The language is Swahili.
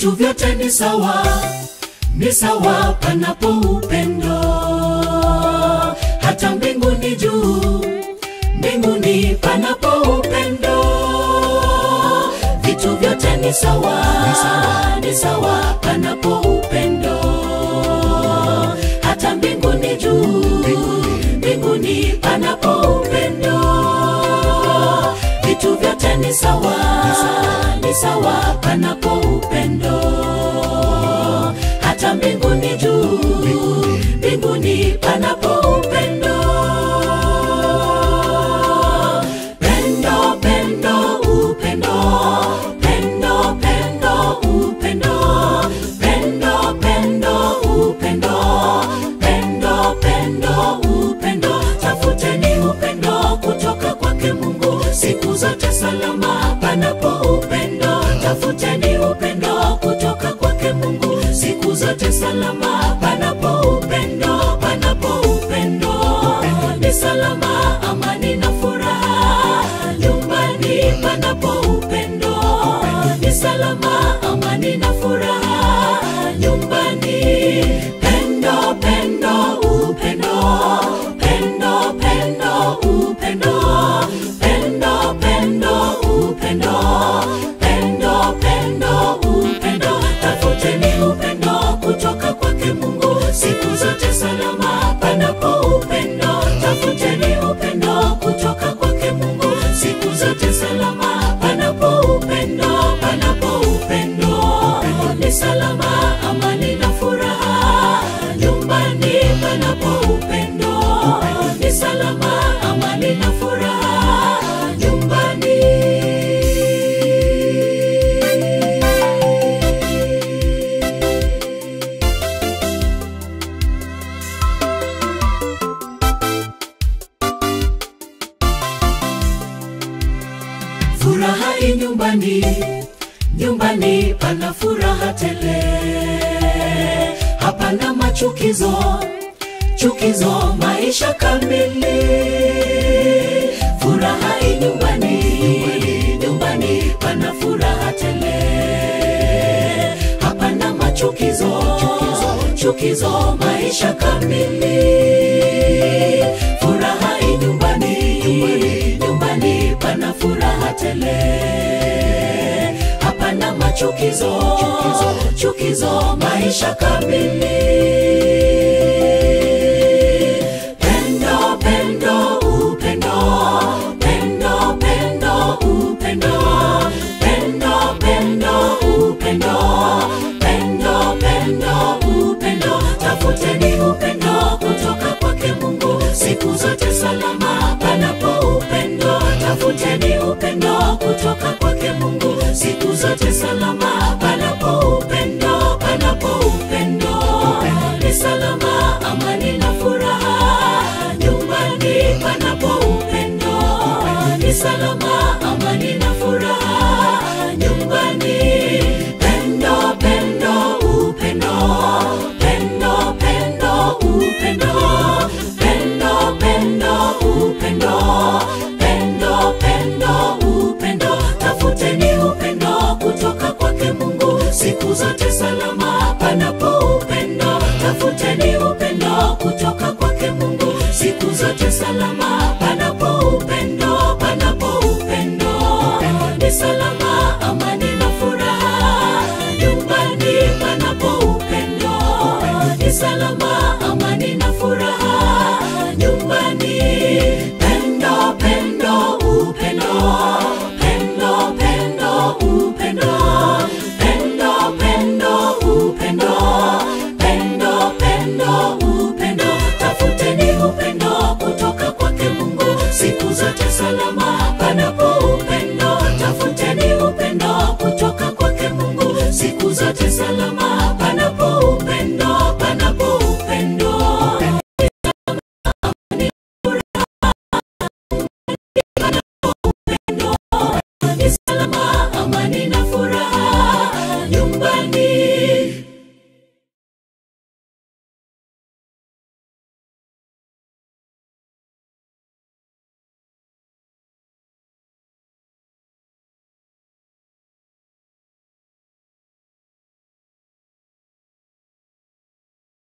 vitu vyote ni sawa panapo upendo. Hata mbinguni juu, mbinguni panapo upendo, vitu vyote ni sawa panapo upendo. Hata mbinguni juu, mbinguni panapo upendo, vitu vyote ni sawa panapo upendo. Hata mbinguni juu, mbinguni panapo upendo. Pendo, pendo, upendo. Pendo, pendo, upendo. Pendo, pendo, upendo. Pendo, pendo, upendo. Tafuteni upendo kutoka kwake Mungu, siku zote salama panapo upendo. Tafuteni upendo kutoka kwake Mungu, siku zote salama panapo upendo. Panapo upendo ni salama, amani na furaha nyumbani. Panapo upendo ni salama, amani na furaha nyumbani. Pendo, pendo, upendo. Pendo, pendo, upendo. Pendo, pendo, upendo. Pendo, pendo, upendo. Tafuteni upendo kutoka kwake Mungu, siku zote salama panapo upendo. Tafuteni upendo kutoka kwake Mungu, siku zote salama panapo upendo. Panapo upendo ni salama, amani na furaha nyumbani. Panapo upendo ni salama, amani na furaha nyumbani. Furaha nyumbani, nyumbani pana furaha tele. Hapana machukizo, chukizo, maisha kamili. Furaha nyumbani, nyumbani pana furaha tele. Hapana machukizo, chukizo, maisha kamili. Furaha nyumbani, nyumbani pana furaha tele. Hapana machukizo, chukizo, maisha kamili. Pendo, pendo, upendo. Pendo, pendo, upendo. Pendo, pendo, upendo. Pendo, pendo, upendo. Tafuteni upendo kutoka kwake Mungu, siku zote salama panapo upendo. Tafuteni upendo kutoka kwake Mungu, siku zote salama panapo upendo. Panapo upendo ni salama, amani na furaha nyumbani. Panapo upendo ni salama, amani na furaha nyumbani. Pendo, pendo, upendo. Pendo, pendo, upendo. Pendo, pendo, upendo. Pendo, pendo, upendo. Tafuteni upendo kutoka kwake Mungu, siku zote salama panapo upendo. Tafuteni upendo kutoka kwake Mungu, siku zote salama panapo upendo. Panapo upendo ni salama, amani na furaha nyumbani. Panapo upendo ni salama, amani na furaha nyumbani.